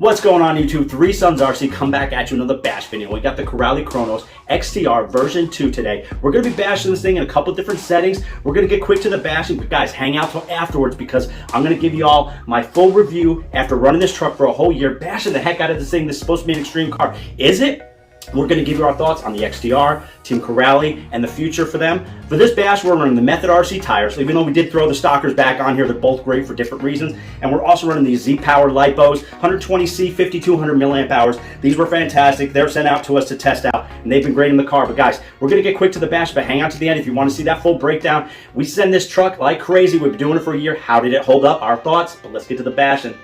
What's going on YouTube? Three Sons RC come back at you another bash video. We got the Kronos XTR version 2 today. We're going to be bashing this thing in a couple different settings. We're going to get quick to the bashing, but guys, hang out till afterwards because I'm going to give you all my full review after running this truck for a whole year, bashing the heck out of this thing. This is supposed to be an extreme car. Is it? We're going to give you our thoughts on the XTR, Team Corrali, and the future for them. For this bash, we're running the Method RC tires. Even though we did throw the stockers back on here, they're both great for different reasons. And we're also running these Zeee Lipos, 120C, 5200 milliamp hours. These were fantastic. They're sent out to us to test out, and they've been great in the car. But guys, we're going to get quick to the bash, but hang out to the end if you want to see that full breakdown. We send this truck like crazy. We've been doing it for a year. How did it hold up? Our thoughts, but let's get to the bashing.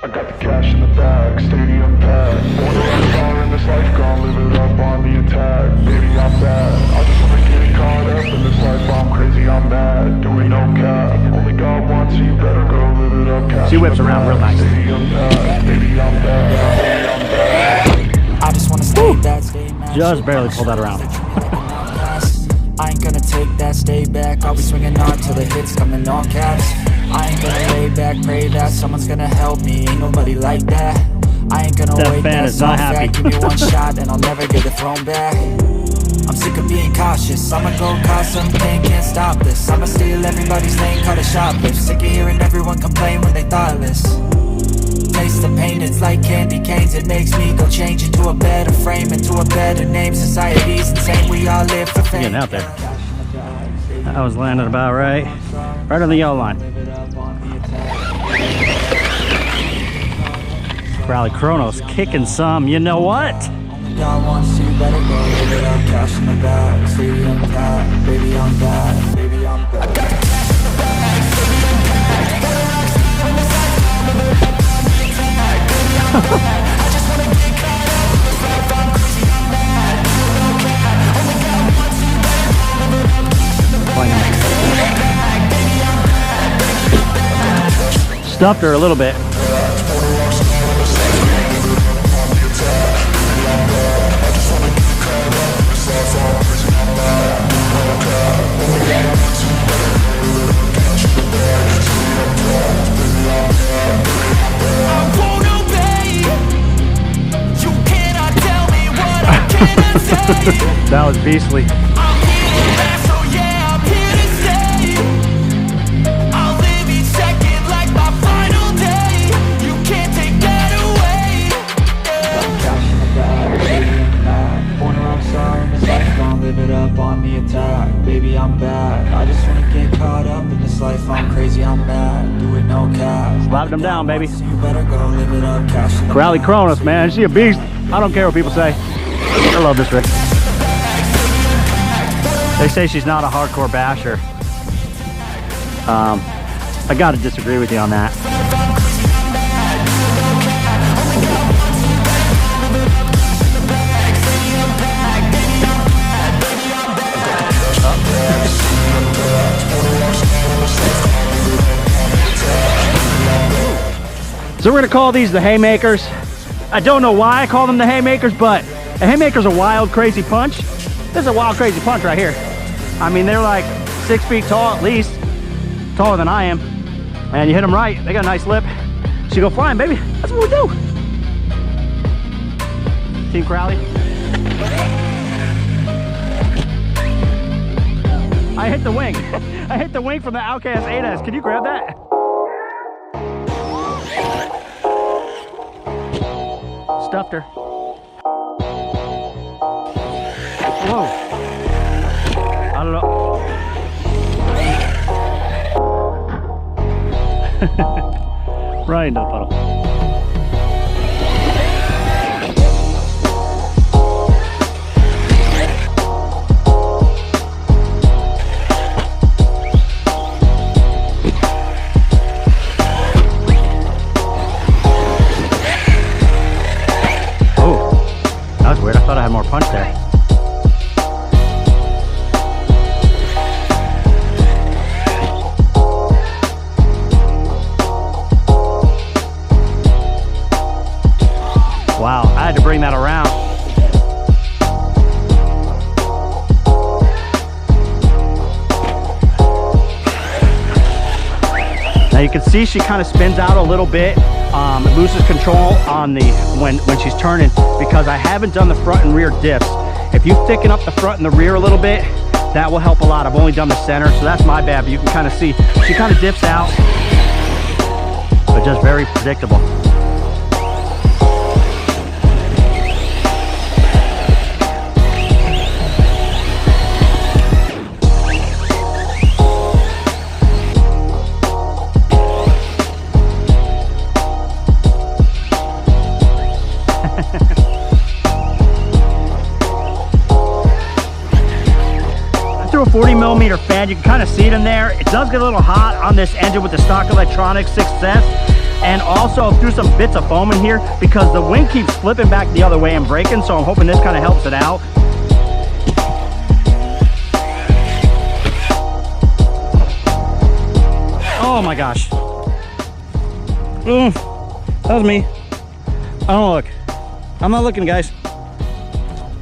I got the cash in the bag, stadium packed. Born a rock star in this life, gonna live it up on the attack. Baby, I'm bad, I just wanna get caught up in this life. I'm crazy, I'm mad, doing no cap. Only God wants you, better go live it up. Cash she whips around real nice. Stadium packed, baby, I'm bad, baby, I'm bad. I just wanna stay that, stay mad. Just barely pulled that around. I ain't gonna take that, stay back. I'll be swinging on till the hits come in all caps. I ain't gonna lay back, pray that someone's gonna help me. Ain't nobody like that. I ain't gonna wait, that's all fact. Give me one shot and I'll never get it thrown back. I'm sick of being cautious. I'ma go cause something, can't stop this. I'ma steal everybody's lane, call it shoplift. Sick of hearing everyone complain when they thoughtless. Taste the pain, it's like candy canes. It makes me go change into a better frame, into a better name. Society's insane, we all live for fame. Getting out there. I was landing about right on the yellow line. Rally Kronos kicking some, you know what? God wants you, better go live it up. Cash in the bag, stadium packed. Baby, I'm bad, baby, I'm bad. I got cash in the bag, stadium packed. I just wanna get caught up in this life. I'm crazy, I'm mad. Only God wants you, better go live it up. Cash in the bag, stadium packed. Baby, I'm bad. Stuffed her a little bit. That was beastly. I'm here back, so yeah, I'm here to stay. I'll live each second like my final day. You can't take that away. Cash in the bag, baby, I'm mad. Born a rock star in this life, gonna live it up on the attack. Baby, I'm bad. I just wanna get caught up in this life. I'm crazy, I'm mad. Do it no cap. Slapped him down, baby. You better go live it up. Cash in the Rally Kronos, man, she a beast. I don't care what people say. I love this Rick. They say she's not a hardcore basher. I gotta disagree with you on that. So we're gonna call these the haymakers. I don't know why I call them the haymakers, but a haymaker's a wild, crazy punch. This is a wild, crazy punch right here. I mean, they're like 6 feet tall at least, taller than I am. And you hit them right, they got a nice lip. So you go flying, baby. That's what we do. Team Corrali. I hit the wing. I hit the wing from the Outcast 8S. Can you grab that? Stuffed her. Whoa. I don't know. Right into the puddle. Oh, that was weird. I thought I had more punch there. you can see she kind of spins out a little bit. It loses control on the when she's turning, because I haven't done the front and rear diffs. If you thicken up the front and the rear a little bit, that will help a lot. I've only done the center, so that's my bad, but you can kind of see she kind of dips out, but just very predictable. A 40mm fan, you can kind of see it in there. It does get a little hot on this engine with the stock electronics success, and also threw some bits of foam in here because the wing keeps flipping back the other way and braking, so I'm hoping this kind of helps it out. Oh my gosh. That was me. I don't look. I'm not looking, guys.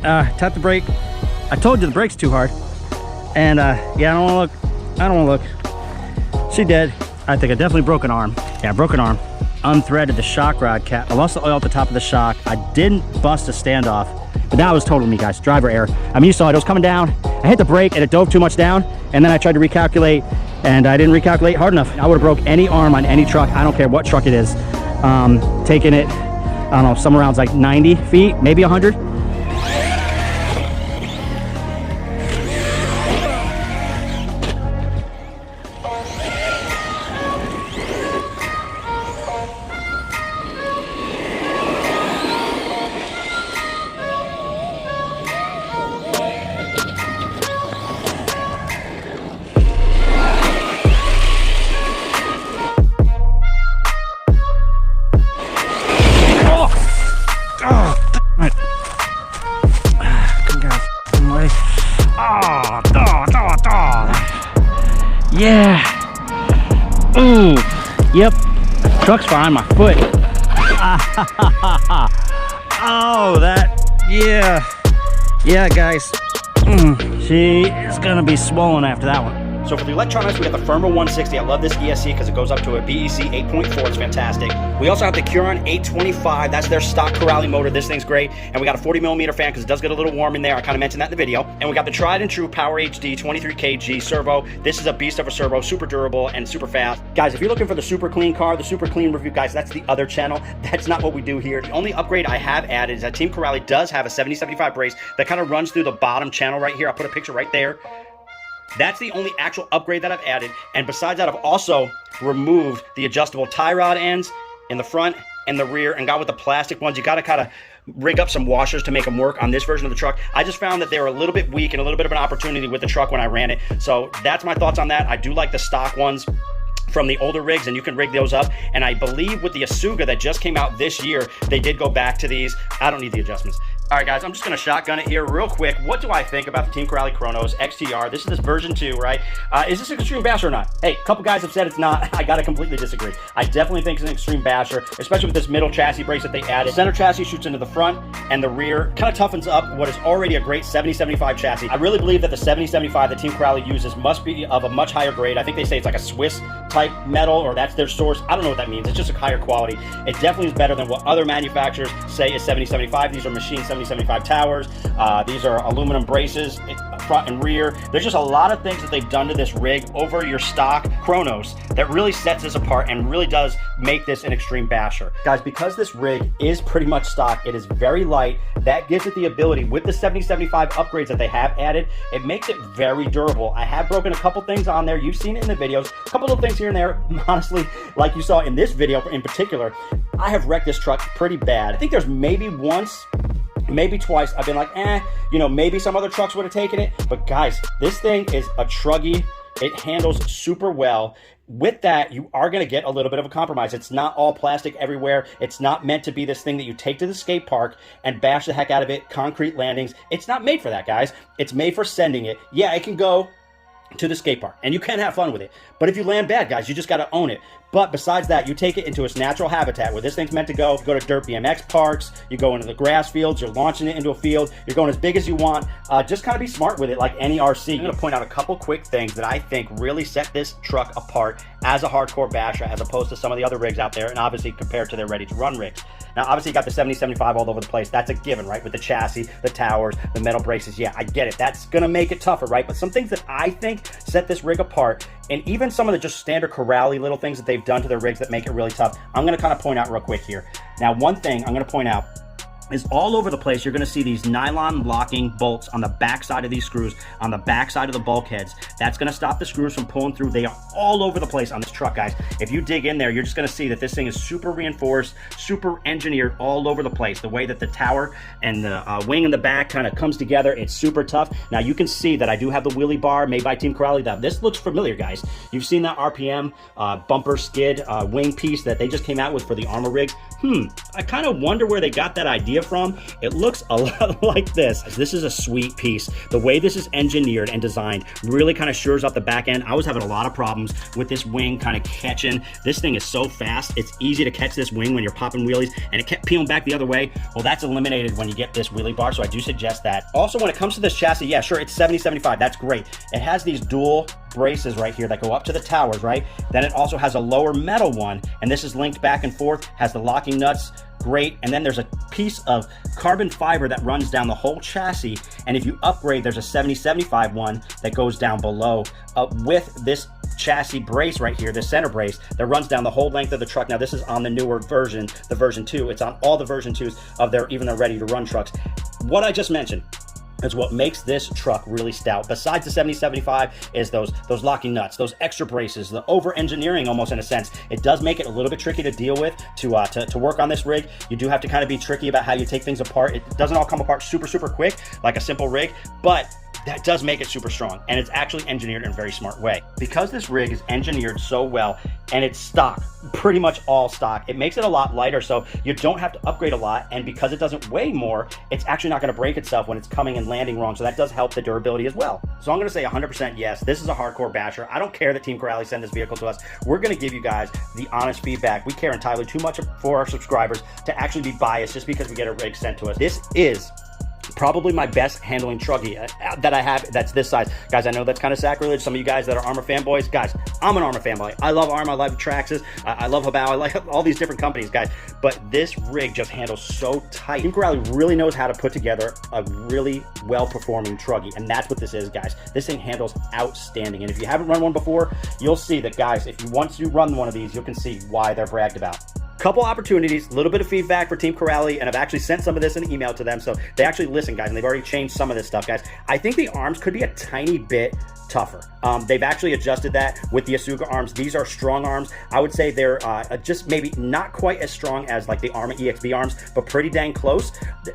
Tap the brake. I told you the brake's too hard. And yeah, I don't want to look. I don't want to look. She dead. I think I definitely broke an arm. Yeah, broken arm. Unthreaded the shock rod cap. I lost the oil at the top of the shock. I didn't bust a standoff, but that was totally me, guys. Driver error. I mean, you saw it. It was coming down. I hit the brake and it dove too much down. And then I tried to recalculate, and I didn't recalculate hard enough. I would have broke any arm on any truck. I don't care what truck it is. Taking it, I don't know, somewhere around like 90 feet, maybe 100. Yeah. Ooh. Yep. Truck's fine. My foot. Oh, that. Yeah. Yeah, guys. She is gonna be swollen after that one. So for the electronics, we got the Firma 160. I love this ESC because it goes up to a BEC 8.4. It's fantastic. We also have the Curon 825. That's their stock Corrali motor. This thing's great. And we got a 40mm fan because it does get a little warm in there. I kind of mentioned that in the video. And we got the tried and true Power HD 23kg servo. This is a beast of a servo, super durable and super fast. Guys, if you're looking for the super clean car, the super clean review, guys, that's the other channel. That's not what we do here. The only upgrade I have added is that Team Corrali does have a 7075 brace that kind of runs through the bottom channel right here. I'll put a picture right there. That's the only actual upgrade that I've added. And besides that, I've also removed the adjustable tie rod ends in the front and the rear and got with the plastic ones. You got to kind of rig up some washers to make them work on this version of the truck. I just found that they were a little bit weak and a little bit of an opportunity with the truck when I ran it. So that's my thoughts on that. I do like the stock ones from the older rigs, and you can rig those up. And I believe with the Asuga that just came out this year, they did go back to these. I don't need the adjustments. All right, guys, I'm just going to shotgun it here real quick. What do I think about the Team Corrali Kronos XTR? This is this version 2, right? Is this an extreme basher or not? Hey, a couple guys have said it's not. I got to completely disagree. I definitely think it's an extreme basher, especially with this middle chassis brace that they added. Center chassis shoots into the front, and the rear kind of toughens up what is already a great 7075 chassis. I really believe that the 7075 that Team Corrali uses must be of a much higher grade. I think they say it's like a Swiss type metal, or that's their source. I don't know what that means. It's just a higher quality. It definitely is better than what other manufacturers say is 7075. These are machine 7075 towers. These are aluminum braces, front and rear. There's just a lot of things that they've done to this rig over your stock Kronos that really sets this apart and really does make this an extreme basher. Guys, because this rig is pretty much stock, it is very light. That gives it the ability, with the 7075 upgrades that they have added, it makes it very durable. I have broken a couple things on there. You've seen it in the videos. A couple of things here and there. Honestly, like you saw in this video in particular, I have wrecked this truck pretty bad. I think there's maybe once, maybe twice, I've been like, you know, maybe some other trucks would have taken it. But guys, this thing is a truggy. It handles super well. With that, you are going to get a little bit of a compromise. It's not all plastic everywhere. It's not meant to be this thing that you take to the skate park and bash the heck out of it, concrete landings. It's not made for that, guys. It's made for sending it. Yeah, it can go to the skate park and you can have fun with it, but if you land bad, guys, you just got to own it. But besides that, you take it into its natural habitat where this thing's meant to go. You go to dirt BMX parks, you go into the grass fields, you're launching it into a field, you're going as big as you want. Just kind of be smart with it like any RC. I'm going to point out a couple quick things that I think really set this truck apart as a hardcore basher as opposed to some of the other rigs out there, and obviously compared to their ready-to-run rigs. Now, obviously, you got the 70-75 all over the place. That's a given, right? With the chassis, the towers, the metal braces. Yeah, I get it. That's going to make it tougher, right? But some things that I think set this rig apart, and even some of the just standard Corrali little things that they've done to their rigs that make it really tough, I'm going to kind of point out real quick here. Now, one thing I'm going to point out is all over the place, you're going to see these nylon locking bolts on the back side of these screws, on the back side of the bulkheads. That's going to stop the screws from pulling through. They are all over the place on this truck, guys. If you dig in there, you're just going to see that this thing is super reinforced, super engineered all over the place. The way that the tower and the wing in the back kind of comes together, it's super tough. Now, you can see that I do have the wheelie bar made by Team Corrali. This looks familiar, guys. You've seen that RPM bumper skid wing piece that they just came out with for the armor rigs. I kind of wonder where they got that idea from. It looks a lot like this. This is a sweet piece. The way this is engineered and designed really kind of shores up the back end. I was having a lot of problems with this wing kind of catching. This thing is so fast. It's easy to catch this wing when you're popping wheelies, and it kept peeling back the other way. Well, that's eliminated when you get this wheelie bar, so I do suggest that. Also, when it comes to this chassis, yeah, sure, it's 70-75. That's great. It has these dual braces right here that go up to the towers, right? Then it also has a lower metal one, and this is linked back and forth, has the locking nuts, great. And then there's a piece of carbon fiber that runs down the whole chassis, and if you upgrade, there's a 70-75 one that goes down below with this chassis brace right here, this center brace that runs down the whole length of the truck. Now, this is on the newer version, the version 2. It's on all the version 2s of even their ready-to-run trucks. What I just mentioned is what makes this truck really stout. Besides the 70-75 is those locking nuts, those extra braces, the over-engineering almost in a sense. It does make it a little bit tricky to deal with, to work on this rig. You do have to kind of be tricky about how you take things apart. It doesn't all come apart super quick like a simple rig, but that does make it super strong, and it's actually engineered in a very smart way. Because this rig is engineered so well, and it's stock, pretty much all stock, it makes it a lot lighter, so you don't have to upgrade a lot, and because it doesn't weigh more, it's actually not going to break itself when it's coming and landing wrong, so that does help the durability as well. So I'm going to say 100% yes, this is a hardcore basher. I don't care that Team Corrali sent this vehicle to us. We're going to give you guys the honest feedback. We care entirely too much for our subscribers to actually be biased just because we get a rig sent to us. This is probably my best handling truggy that I have that's this size. Guys, I know that's kind of sacrilege. Some of you guys that are Arrma fanboys, guys, I'm an Arrma fanboy. I love Arrma, I love Traxxas, I love Habao, I like all these different companies, guys. But this rig just handles so tight. Team Corrali really knows how to put together a really well-performing truggy, and that's what this is, guys. This thing handles outstanding, and if you haven't run one before, you'll see that, guys, if you want to run one of these, you can see why they're bragged about. Couple opportunities, a little bit of feedback for Team Corrali, and I've actually sent some of this in an email to them, so they actually listen, guys, and they've already changed some of this stuff, guys. I think the arms could be a tiny bit tougher. They've actually adjusted that with the Asuga arms. These are strong arms. I would say they're just maybe not quite as strong as like the Arrma EXB arms, but pretty dang close.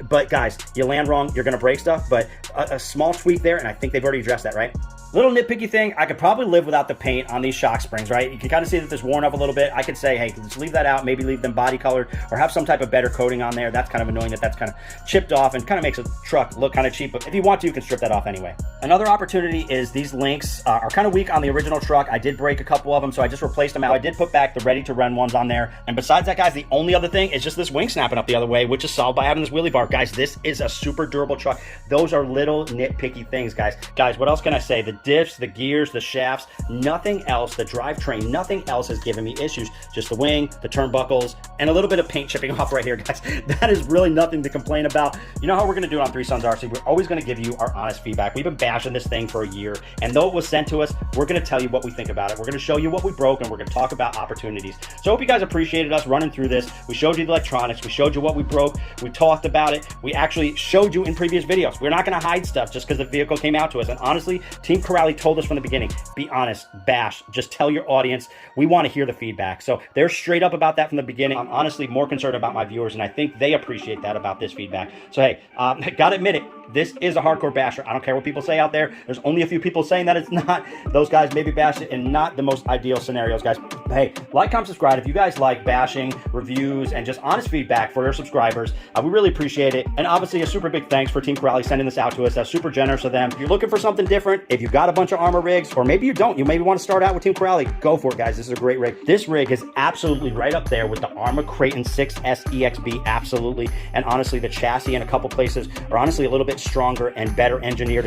But guys, you land wrong, you're gonna break stuff, but a small tweak there, and I think they've already addressed that, right? Little nitpicky thing, I could probably live without the paint on these shock springs, right? You can kind of see that this worn up a little bit. I could say, hey, let's leave that out, maybe leave them body colored or have some type of better coating on there. That's kind of annoying that that's kind of chipped off and kind of makes a truck look kind of cheap, but if you want to, you can strip that off anyway. Another opportunity is these links are kind of weak on the original truck. I did break a couple of them, so I just replaced them out. I did put back the ready-to-run ones on there, and besides that, guys, the only other thing is just this wing snapping up the other way, which is solved by having this wheelie bar. Guys, this is a super durable truck. Those are little nitpicky things, guys. Guys, what else can I say? The diffs, the gears, the shafts, nothing else, the drivetrain, nothing else has given me issues. Just the wing, the turnbuckles, and a little bit of paint chipping off right here, guys. That is really nothing to complain about. You know how we're going to do it on Three Sons RC? We're always going to give you our honest feedback. We've been bashing this thing for a year, and though it was sent to us, we're going to tell you what we think about it. We're going to show you what we broke, and we're going to talk about opportunities. So I hope you guys appreciated us running through this. We showed you the electronics. We showed you what we broke. We talked about it. We actually showed you in previous videos. We're not going to hide stuff just because the vehicle came out to us. And honestly, Team Corrali told us from the beginning, be honest, bash, just tell your audience. We want to hear the feedback. So they're straight up about that from the beginning. I'm honestly more concerned about my viewers, and I think they appreciate that about this feedback. So hey, gotta admit it, this is a hardcore basher. I don't care what people say out there. There's only a few people saying that it's not. Those guys maybe bash it in not the most ideal scenarios, guys. Hey, like, comment, subscribe. If you guys like bashing, reviews, and just honest feedback for your subscribers, we really appreciate it. And obviously, a super big thanks for Team Corrali sending this out to us. That's super generous of them. If you're looking for something different, if you've got a bunch of Arrma rigs, or maybe you don't, you maybe want to start out with Team Corrali, go for it, guys. This is a great rig. This rig is absolutely right up there with the Arrma Kraton 6S EXB, absolutely. And honestly, the chassis in a couple places are honestly a little bit stronger and better engineered.